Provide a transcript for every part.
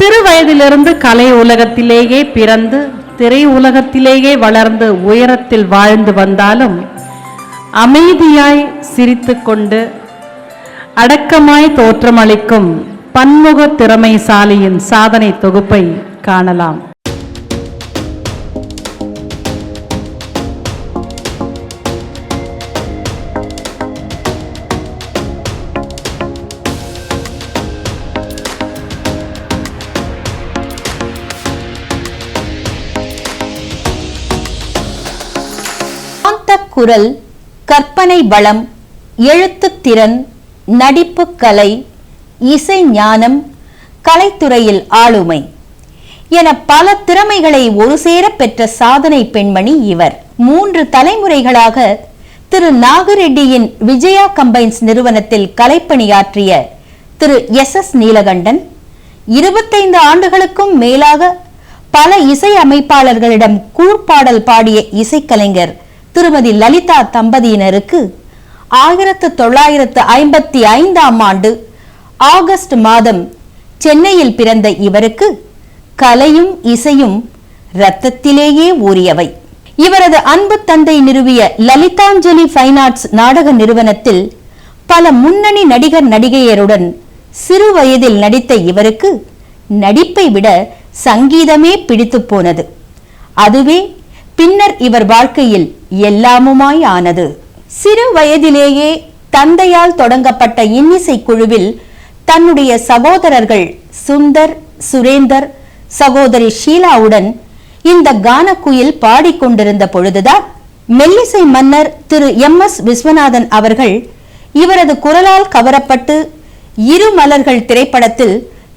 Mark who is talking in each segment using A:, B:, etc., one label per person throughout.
A: சிறு வயதிலிருந்து கலை உலகத்திலேயே பிறந்து திரை உலகத்திலேயே வளர்ந்து உயரத்தில் வாழ்ந்து வந்தாலும் அமைதியாய் சிரித்துக்கொண்டு அடக்கமாய் தோற்றமளிக்கும் பன்முக திறமைசாலியின் சாதனை தொகுப்பை காணலாம்.
B: குரல், கற்பனை வளம், எழுத்துத்திறன், நடிப்பு கலை, இசை ஞானம், கலைத்துறையில் ஆளுமை என பல திறமைகளை ஒரு சேர பெற்ற சாதனை பெண்மணி இவர். 3 தலைமுறைகளாக திரு நாகரெட்டியின் விஜயா கம்பைன்ஸ் நிறுவனத்தில் கலைப்பணியாற்றிய திரு SS நீலகண்டன் 25 ஆண்டுகளுக்கும் மேலாக பல இசை அமைப்பாளர்களிடம் கூர்ப்பாடல் பாடிய இசைக்கலைஞர் திருமதி லலிதா தம்பதியினருக்கு 1955ஆம் ஆண்டு ஆகஸ்ட் மாதம் சென்னையில் பிறந்த இவருக்கு கலையும் இசையும் இரத்தத்திலேயே ஊறியவை. இவரது அன்பு தந்தை நிறுவிய லலிதாஞ்சலி ஃபைன் ஆர்ட்ஸ் நாடக நிறுவனத்தில் பல முன்னணி நடிகர் நடிகையருடன் சிறு வயதில் நடித்த இவருக்கு நடிப்பை விட சங்கீதமே பிடித்து போனது. அதுவே பின்னர் இவர் வாழ்க்கையில் எல்லாமுமாய் ஆனது. சிறு வயதிலேயே தந்தையால் தொடங்கப்பட்ட இன்னிசை குழுவில் தன்னுடைய சகோதரர்கள் சுந்தர், சுரேந்தர், சகோதரி ஷீலாவுடன் இந்த கானக்குயில் பாடிக்கொண்டிருந்த பொழுதுதான் மெல்லிசை மன்னர் திரு MS விஸ்வநாதன் அவர்கள் இவரது குரலால் கவரப்பட்டு இரு மலர்கள் திரைப்படத்தில்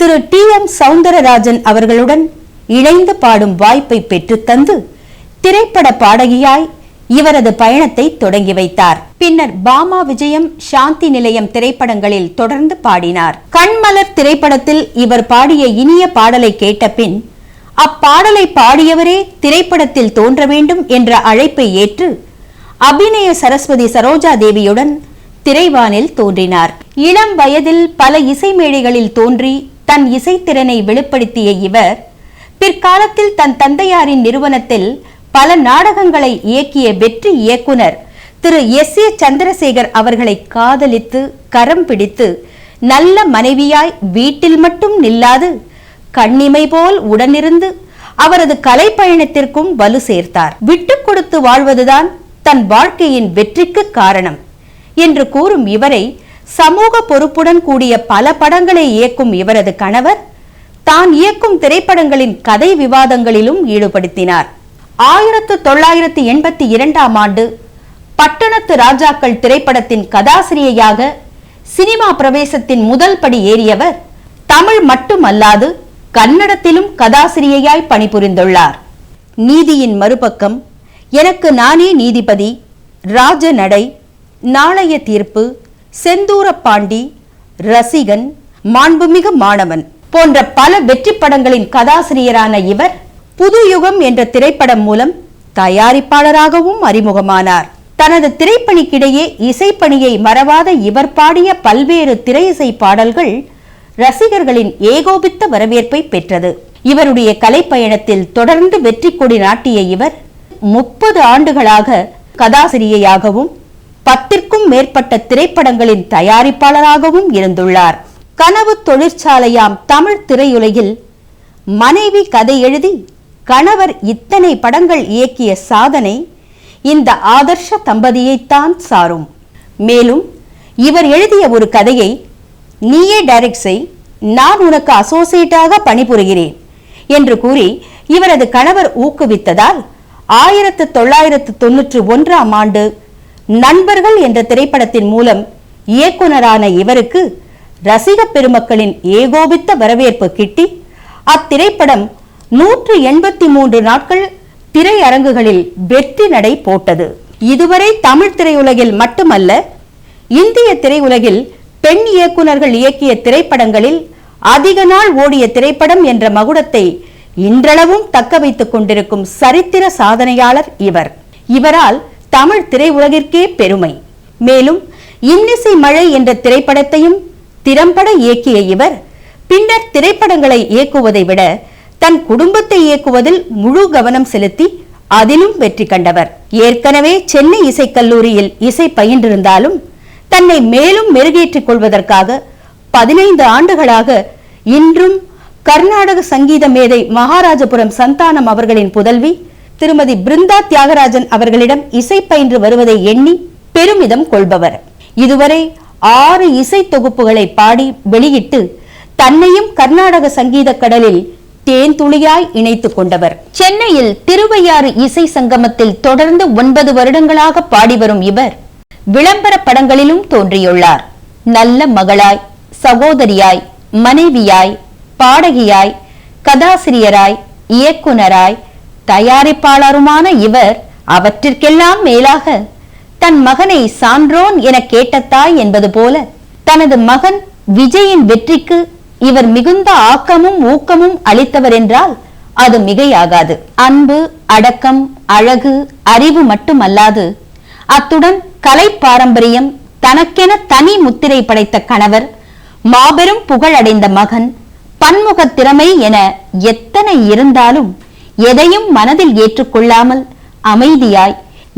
B: திரு TM சௌந்தரராஜன் அவர்களுடன் இணைந்து பாடும் வாய்ப்பை பெற்று தந்து திரைப்பட பாடகியாய் இவரது பயணத்தை தொடங்கி வைத்தார். பின்னர் பாமா விஜயம், சாந்தி நிலையம் திரைப்படங்களில் தொடர்ந்து பாடினார். கண்மலர் திரைப்படத்தில் இவர் பாடிய இனிய பாடலை கேட்ட பின் அப்பாடலை பாடியவரே திரைப்படத்தில் தோன்ற வேண்டும் என்ற அழைப்பை ஏற்று அபிநய சரஸ்வதி சரோஜா தேவியுடன் திரைவானில் தோன்றினார். இளம் வயதில் பல இசை மேடைகளில் தோன்றி தன் இசைத்திறனை வெளிப்படுத்திய இவர் பிற்காலத்தில் தன் தந்தையாரின் நிறுவனத்தில் பல நாடகங்களை இயக்கிய வெற்றி இயக்குனர் திரு SA சந்திரசேகர் அவர்களை காதலித்து கரம் பிடித்து நல்ல மனைவியாய் வீட்டில் மட்டும் நில்லாது கண்ணிமை போல் உடனிருந்து அவரது கலை பயணத்திற்கும் வலு சேர்த்தார். விட்டு கொடுத்து வாழ்வதுதான் தன் வாழ்க்கையின் வெற்றிக்கு காரணம் என்று கூறும் இவரை சமூக பொறுப்புடன் கூடிய பல படங்களை இயக்கும் இவரது கணவர் தான் இயக்கும் திரைப்படங்களின் கதை விவாதங்களிலும் ஈடுபடுத்தினார். 1982ஆம் ஆண்டு பட்டணத்து ராஜாக்கள் திரைப்படத்தின் கதாசிரியையாக சினிமா பிரவேசத்தின் முதல் படி ஏறியவர் தமிழ் மட்டுமல்லாது கன்னடத்திலும் கதாசிரியையாய் பணிபுரிந்துள்ளார். நீதியின் மறுபக்கம், எனக்கு நானே நீதிபதி, ராஜ நடை, நாளைய தீர்ப்பு, செந்தூர பாண்டி, ரசிகன், மாண்புமிகு மாணவன் போன்ற பல வெற்றி படங்களின் கதாசிரியரான இவர் புது யுகம் என்ற திரைப்படம் மூலம் தயாரிப்பாளராகவும் அறிமுகமானார். தனது திரைப்பணிக்கிடையே இசைப்பணியை மறவாத இவர் பாடிய பல்வேறு திரை இசை பாடல்கள் ரசிகர்களின் ஏகோபித்த வரவேற்பை பெற்றது. இவருடைய கலைப்பயணத்தில் தொடர்ந்து வெற்றி கொடி நாட்டிய இவர் 30 ஆண்டுகளாக கதாசிரியையாகவும் 10க்கும் மேற்பட்ட திரைப்படங்களின் தயாரிப்பாளராகவும் இருந்துள்ளார். கனவு தொழிற்சாலையாம் தமிழ் திரையுலகில் மனைவி கதை எழுதி கணவர் இத்தனை படங்கள் இயக்கிய சாதனை இந்த ஆதர்ஷ தம்பதியைத்தான் சாரும். மேலும் இவர் எழுதிய ஒரு கதையை நீயே டைரக்ட் செய், நான் உனக்கு அசோசியேட்டாக பணிபுரிகிறேன் என்று கூறி இவரது கணவர் ஊக்குவித்ததால் 1991ஆம் ஆண்டு நண்பர்கள் என்ற திரைப்படத்தின் மூலம் இயக்குனரான இவருக்கு ரசிக பெருமக்களின் ஏகோபித்த வரவேற்பு கிட்டி அத்திரைப்படம் 183 நாட்கள் திரையரங்குகளில் வெற்றி நடை போட்டது. இதுவரை தமிழ் திரையுலகில் மட்டுமல்ல, இந்திய திரையுலகில் பெண் இயக்குனர்கள் இயக்கிய திரைப்படங்களில் அதிக நாள் ஓடிய திரைப்படம் என்ற மகுடத்தை இன்றளவும் தக்க வைத்துக் கொண்டிருக்கும் சரித்திர சாதனையாளர் இவர். இவரால் தமிழ் திரையுலகிற்கே பெருமை. மேலும் இன்னிசை மழை என்ற திரைப்படத்தையும் திறம்பட இயக்கிய இவர் பின்னர் திரைப்படங்களை இயக்குவதை விட தன் குடும்பத்தை இயக்குவதில் முழு கவனம் செலுத்தி அதிலும் வெற்றி கண்டவர். ஏற்கனவே சென்னை இசைக்கல்லூரியில் இசை பயின்றிருந்தாலும் தன்னை மேலும் மெருகேற்றிக் கொள்வதற்காக 15 ஆண்டுகளாக இன்றும் கர்நாடக சங்கீத மேதை மகாராஜபுரம் சந்தானம் அவர்களின் புதல்வி திருமதி பிருந்தா தியாகராஜன் அவர்களிடம் இசை பயின்று வருவதை எண்ணி பெருமிதம் கொள்பவர். இதுவரை 6 இசை தொகுப்புகளை பாடி வெளியிட்டு தன்னையும் கர்நாடக சங்கீத கடலில் தேன் துளியாய் இணைத்துக் கொண்டவர். சென்னையில் திருவையாறு இசை சங்கமத்தில் தொடர்ந்து 9 வருடங்களாக பாடி வரும் இவர் விளம்பர படங்களிலும் தோன்றியுள்ளார். நல்ல மகளாய், சகோதரியாய், மனைவியாய், பாடகியாய், கதாசிரியராய், இயக்குனராய், தயாரிப்பாளருமான இவர் அவற்றிற்கெல்லாம் மேலாக தன் மகனை சான்றோன் என கேட்ட தாய் என்பது போல தனது மகன் விஜயின் வெற்றிக்கு இவர் மிகுந்த ஆக்கமும் ஊக்கமும் அளித்தவர் என்றால் அது மிகையாகாது. அன்பு, அடக்கம், அழகு, அறிவு மட்டுமல்லாது அத்துடன் கலை பாரம்பரியம், தனக்கென தனி முத்திரை படைத்த கணவர், மாபெரும் புகழடைந்த மகன், பன்முக திறமை என எத்தனை இருந்தாலும் எதையும் மனதில் ஏற்றுக்கொள்ளாமல் அமைதியாய்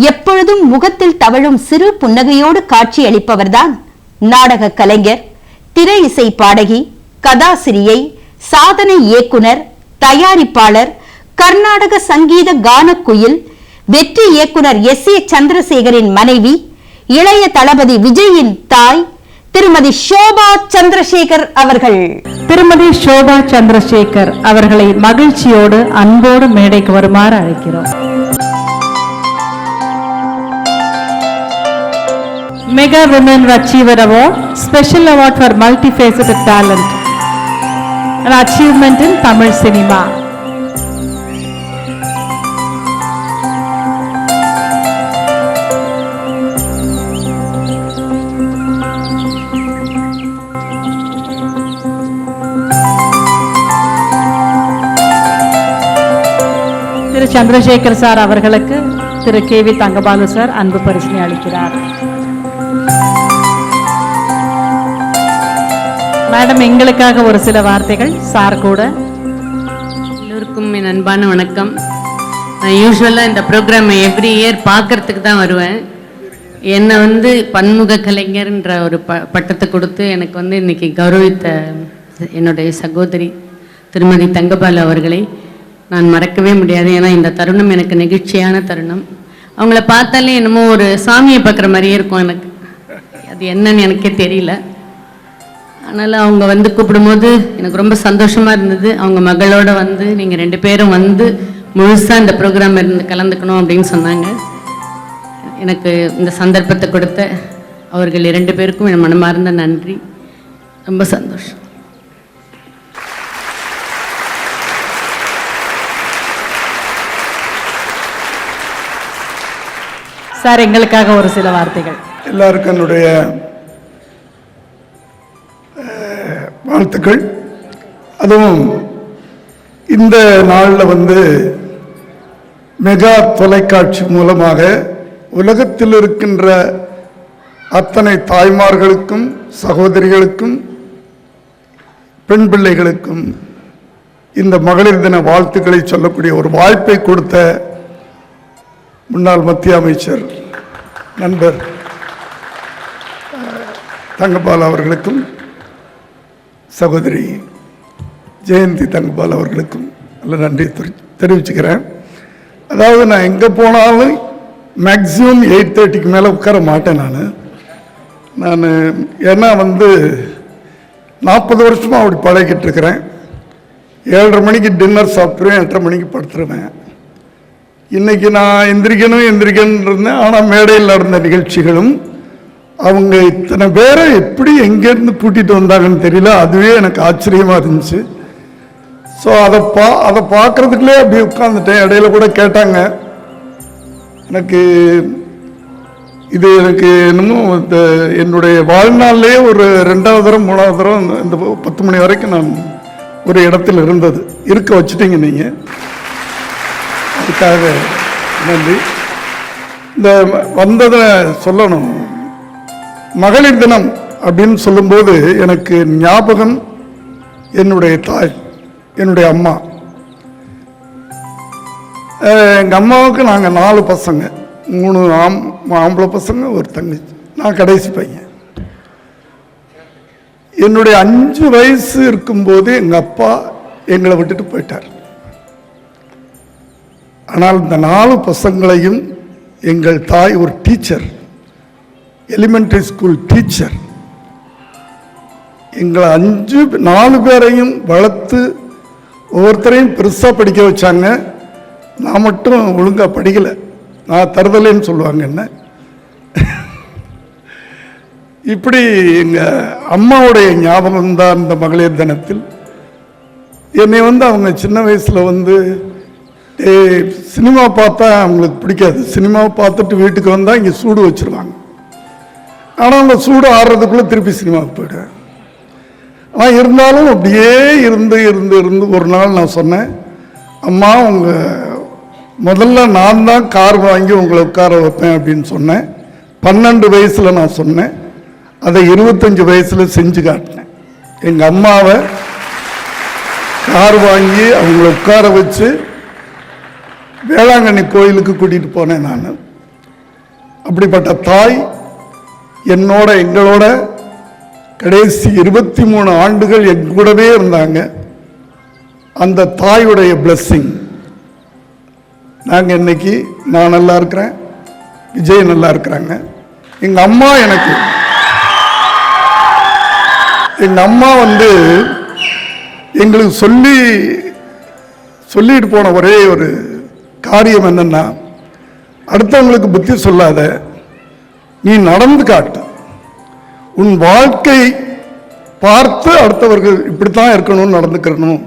B: எப்பொழுதும் முகத்தில் தவழும் சிறு புன்னகையோடு காட்சி அளிப்பவர்தான் நாடக கலைஞர், திரை இசை பாடகி, கதாசிரியை, சாதனை இயக்குனர், தயாரிப்பாளர், கர்நாடக சங்கீத கானக்குயில், வெற்றி இயக்குனர் எஸ் ஏ சந்திரசேகரின் மனைவி, இளைய தளபதி விஜயின் தாய் திருமதி ஷோபா சந்திரசேகர் அவர்கள்.
A: திருமதி ஷோபா சந்திரசேகர் அவர்களை மகிழ்ச்சியோடு அன்போடு மேடைக்கு வருமாறு அழைக்கிறோம். Mega Women Achiever Award, Special Award for Multifaceted Talent, an achievement in Tamil cinema. திரு சந்திரசேகர் சார் அவர்களுக்கு திரு கே.வி. தங்கபாலு சார் அன்பு பரிசினை அளிக்கிறார். மேடம், எங்களுக்காக ஒரு சில வார்த்தைகள் சார் கூட.
C: எல்லோருக்கும் என் அன்பான வணக்கம். நான் யூஸ்வலாக இந்த ப்ரோக்ராமை எவ்ரி இயர் பார்க்கறதுக்கு தான் வருவேன். என்னை பன்முக கலைஞர்ன்ற ஒரு பட்டத்தை கொடுத்து எனக்கு இன்னைக்கு கௌரவித்த என்னுடைய சகோதரி திருமதி தங்கபாலு அவர்களை நான் மறக்கவே முடியாது. ஏன்னா இந்த தருணம் எனக்கு நெகிழ்ச்சியான தருணம். அவங்கள பார்த்தாலே என்னமோ ஒரு சாமியை பார்க்குற மாதிரியே இருக்கும் எனக்கு. அது என்னன்னு எனக்கே தெரியல. அதனால் அவங்க கூப்பிடும்போது எனக்கு ரொம்ப சந்தோஷமாக இருந்தது. அவங்க மகளோட நீங்கள் 2 பேரும் முழுசாக இந்த ப்ரோக்ராம் கலந்துக்கணும் அப்படின்னு சொன்னாங்க. எனக்கு இந்த சந்தர்ப்பத்தை கொடுத்த அவர்கள் 2 பேருக்கும் என் மனமார்ந்த நன்றி. ரொம்ப சந்தோஷம்.
A: சார், எங்களுக்காக ஒரு சில வார்த்தைகள்.
D: எல்லாருக்கும் என்னுடைய வாழ்த்துக்கள். அதுவும் இந்த நாளில் மெகா தொலைக்காட்சி மூலமாக உலகத்தில் இருக்கின்ற அத்தனை தாய்மார்களுக்கும், சகோதரிகளுக்கும், பெண் பிள்ளைகளுக்கும் இந்த மகளிர் தின வாழ்த்துக்களை சொல்லக்கூடிய ஒரு வாய்ப்பை கொடுத்த முன்னாள் மத்திய அமைச்சர் நண்பர் தங்கபால் அவர்களுக்கும், சகோதரி ஜெயந்தி தங்கபால் அவர்களுக்கும் நல்ல நன்றி தெரிவிச்சுக்கிறேன். அதாவது நான் எங்கே போனாலும் மேக்ஸிமம் 8:30க்கு மேலே உட்கார மாட்டேன். நான் ஏன்னா 40 வருஷமாக அப்படி பழகிட்டு இருக்கிறேன். 7:30 மணிக்கு டின்னர் சாப்பிட்ருவேன், 8:30 மணிக்கு படுத்துருவேன். இன்றைக்கி நான் எந்திரிக்கணும் இருந்தேன். ஆனால் மேடையில் நடந்த நிகழ்ச்சிகளும் அவங்க இத்தனை பேரை எப்படி எங்கேருந்து கூட்டிகிட்டு வந்தாங்கன்னு தெரியல. அதுவே எனக்கு ஆச்சரியமாக இருந்துச்சு. ஸோ அதை பார்க்குறதுக்குள்ளே அப்படி உட்காந்துட்டேன். இடையில கூட கேட்டாங்க. இது எனக்கு இன்னமும் என்னுடைய வாழ்நாள்லேயே ஒரு 2வது தரம் 3வது தரம் இந்த 10 மணி வரைக்கும் நான் ஒரு இடத்துல இருக்க வச்சுட்டீங்க நீங்கள். அதுக்காக நன்றி. இந்த வந்ததை சொல்லணும். மகளிர் தினம் அப்படின்னு சொல்லும்போது எனக்கு ஞாபகம் என்னுடைய தாய், என்னுடைய அம்மா. எங்கள் அம்மாவுக்கு நாங்கள் 4 பசங்க, 3 ஆம்பளை பசங்க, ஒரு தங்கச்சி, நான் கடைசி பையன். என்னுடைய 5 வயசு இருக்கும்போது எங்கள் அப்பா எங்களை விட்டுட்டு போயிட்டார். ஆனால் இந்த 4 பசங்களையும் எங்கள் தாய் ஒரு டீச்சர், எலிமெண்டரி ஸ்கூல் டீச்சர், எங்களை 4 பேரையும் வளர்த்து ஒவ்வொருத்தரையும் பெருசாக படிக்க வச்சாங்க. நான் மட்டும் ஒழுங்காக படிக்கலை, நான் தருதலைன்னு சொல்லுவாங்க என்ன. இப்படி எங்கள் அம்மாவுடைய ஞாபகம் தான் இந்த மகளிர் தினத்தில். என்னை அவங்க சின்ன வயசில் சினிமா பார்த்தா அவங்களுக்கு பிடிக்காது. சினிமாவை பார்த்துட்டு வீட்டுக்கு வந்தால் இங்கே சூடு வச்சுருவாங்க. ஆனால் அவங்க சூடு ஆடுறதுக்குள்ளே திருப்பி சினிமாவுக்கு போய்டுவேன். ஆனால் இருந்தாலும் அப்படியே இருந்து ஒரு நாள் நான் சொன்னேன், அம்மா முதல்ல நான் தான் கார் வாங்கி உங்களை உட்கார வைப்பேன் அப்படின்னு சொன்னேன். 12 வயசில் நான் சொன்னேன். அதை 25 வயசில் செஞ்சு காட்டினேன். எங்கள் அம்மாவை கார் வாங்கி அவங்கள உட்கார வச்சு வேளாங்கண்ணி கோயிலுக்கு கூட்டிகிட்டு போனேன் நான். அப்படிப்பட்ட தாய் எங்களோட கடைசி 23 ஆண்டுகள் கூடவே இருந்தாங்க. அந்த தாயுடைய பிளெஸ்ஸிங் நாங்கள் இன்னைக்கு, நான் நல்லா இருக்கிறேன், விஜய் நல்லா இருக்கிறாங்க. எங்கள் அம்மா எங்களுக்கு சொல்லிட்டு போன ஒரே ஒரு காரியம் என்னன்னா, அடுத்தவங்களுக்கு புத்தி சொல்லாத, நீ நடந்து காட்டு. உன் வாழ்க்கை பார்த்து அடுத்தவர்கள் இப்படித்தான் இருக்கணும்னு நடந்துக்கணும்.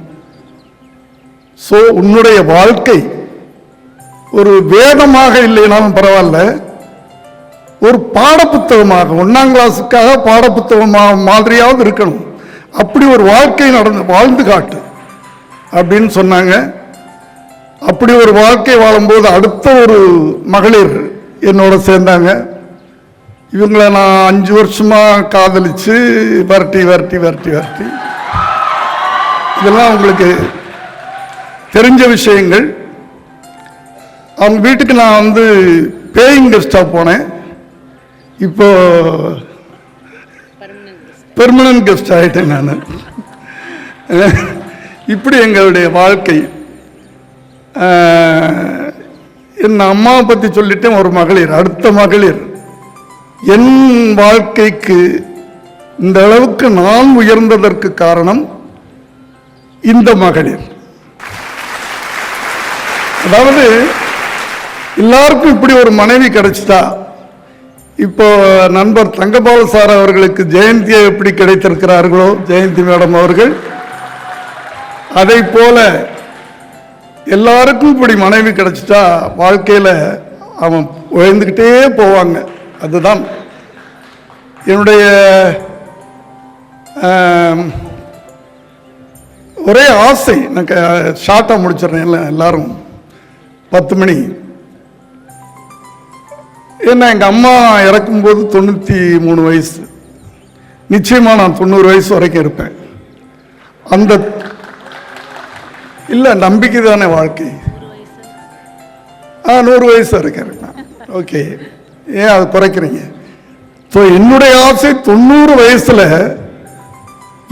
D: ஸோ உன்னுடைய வாழ்க்கை ஒரு வேதமாக இல்லைனாலும் பரவாயில்ல, ஒரு பாடப்புத்தகமாக, 1ஆம் கிளாஸுக்காக பாடப்புத்தகமாக மாதிரியாவது இருக்கணும். அப்படி ஒரு வாழ்க்கை வாழ்ந்து காட்டு அப்படின்னு சொன்னாங்க. அப்படி ஒரு வாழ்க்கை வாழும்போது அடுத்த ஒரு மகளிர் என்னோட சேர்ந்தாங்க. இவங்களை நான் 5 வருஷமா காதலிச்சு வரட்டி இதெல்லாம் உங்களுக்கு தெரிஞ்ச விஷயங்கள். அவங்க வீட்டுக்கு நான் பேயிங் கெஸ்டாக போனேன். இப்போ பெர்மனன்ட் கெஸ்ட் ஆகிட்டேன் நான். இப்படி எங்களுடைய வாழ்க்கை. என் அம்மாவை பற்றி சொல்லிட்டேன். ஒரு மகளிர், அடுத்த மகளிர். என் வாழ்க்கைக்கு இந்த அளவுக்கு நான் உயர்ந்ததற்கு காரணம் இந்த மகளிர். அதாவது எல்லாருக்கும் இப்படி ஒரு மனைவி கிடைச்சிட்டா, இப்போ நண்பர் தங்கபால் சார் அவர்களுக்கு ஜெயந்தியை எப்படி கிடைத்திருக்கிறார்களோ, ஜெயந்தி மேடம் அவர்கள், அதை போல எல்லாருக்கும் இப்படி மனைவி கிடைச்சிட்டா வாழ்க்கையில் அவன் உயர்ந்துக்கிட்டே போவாங்க. அதுதான் என்னுடைய ஒரே ஆசை. எனக்கு ஷார்ட்டாக முடிச்சிடுறேன், எல்லாரும் 10 மணி. ஏன்னா எங்கள் அம்மா இறக்கும்போது 93 வயசு. நிச்சயமாக நான் 90 வயசு வரைக்கும் இருப்பேன். அந்த இல்லை, நம்பிக்கை தானே வாழ்க்கை. 100 வயசு வரைக்கும் இருப்பேன். ஓகே, ஏன் அது குறைக்கிறீங்க? ஸோ என்னுடைய ஆசை 90 வயசுல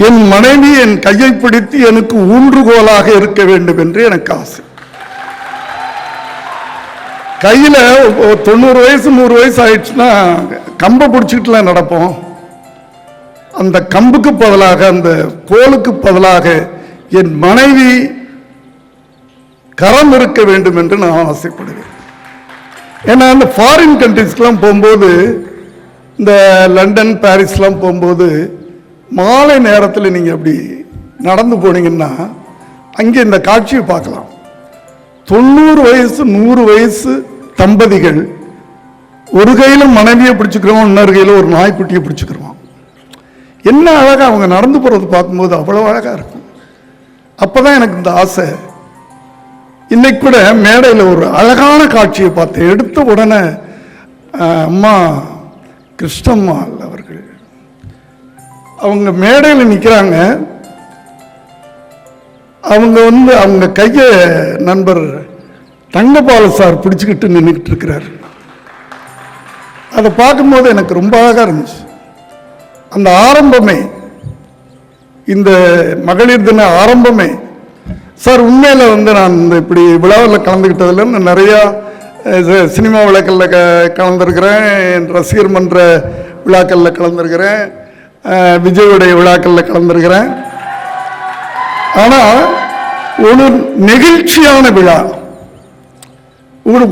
D: என் மனைவி என் கையை பிடித்து எனக்கு ஊன்றுகோலாக இருக்க வேண்டும் என்று எனக்கு ஆசை. கையில் 90 வயசு 100 வயசு ஆயிடுச்சுன்னா கம்பை பிடிச்சிட்டுலாம் நடப்போம். அந்த கம்புக்கு பதிலாக, அந்த கோலுக்கு பதிலாக என் மனைவி கரம் இருக்க வேண்டும் என்று நான் ஆசைப்படுவேன். ஏன்னா அந்த ஃபாரின் கண்ட்ரிஸ்க்கெலாம் போகும்போது, இந்த லண்டன் பாரிஸ்லாம் போகும்போது மாலை நேரத்தில் நீங்கள் அப்படி நடந்து போனீங்கன்னா அங்கே இந்த காட்சியை பார்க்கலாம். 90 வயசு 100 வயசு தம்பதிகள் ஒரு கையில் மனைவியை பிடிச்சிக்கிறோம், இன்னொரு கையில் ஒரு நாய்க்குட்டியை பிடிச்சிக்கிறோம். என்ன அழகாக அவங்க நடந்து போகிறது பார்க்கும்போது அவ்வளோ அழகாக இருக்கும். அப்போ தான் எனக்கு இந்த ஆசை. இன்னைக்கு கூட மேடையில் ஒரு அழகான காட்சியை பார்த்தேன். எடுத்த உடனே அம்மா கிருஷ்ணம்மாள் அவர்கள் அவங்க மேடையில் நிற்கிறாங்க. அவங்க அவங்க கையை நண்பர் தங்கபால சார் பிடிச்சிக்கிட்டு நின்றுக்கிட்டு இருக்கிறார். அதை பார்க்கும்போது எனக்கு ரொம்ப அழகாக இருந்துச்சு. அந்த ஆரம்பமே, இந்த மகளிர் தின ஆரம்பமே சார் உண்மையில் நான் இப்படி விழாவில் கலந்துக்கிட்டதுல நிறையா சினிமா விழாக்களில் கலந்துருக்கிறேன், ரசிகர் மன்ற விழாக்களில் கலந்துருக்கிறேன், விஜயுடைய விழாக்களில் கலந்துருக்கிறேன். ஆனால் ஒரு நெகிழ்ச்சியான விழா, ஒரு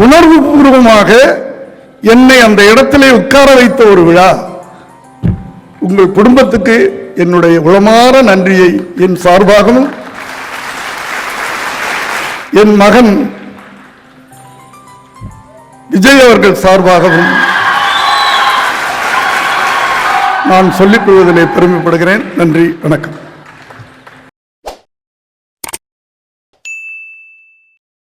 D: உணர்வு பூர்வமாக என்னை அந்த இடத்திலே உட்கார வைத்த ஒரு விழா. உங்கள் குடும்பத்துக்கு என்னுடைய உளமாற நன்றியை என் சார்பாகவும் என் மகன் விஜய் அவர்கள் சார்பாகவும் நான் சொல்லிக் கொள்வதிலே பெருமைப்படுகிறேன். நன்றி, வணக்கம்.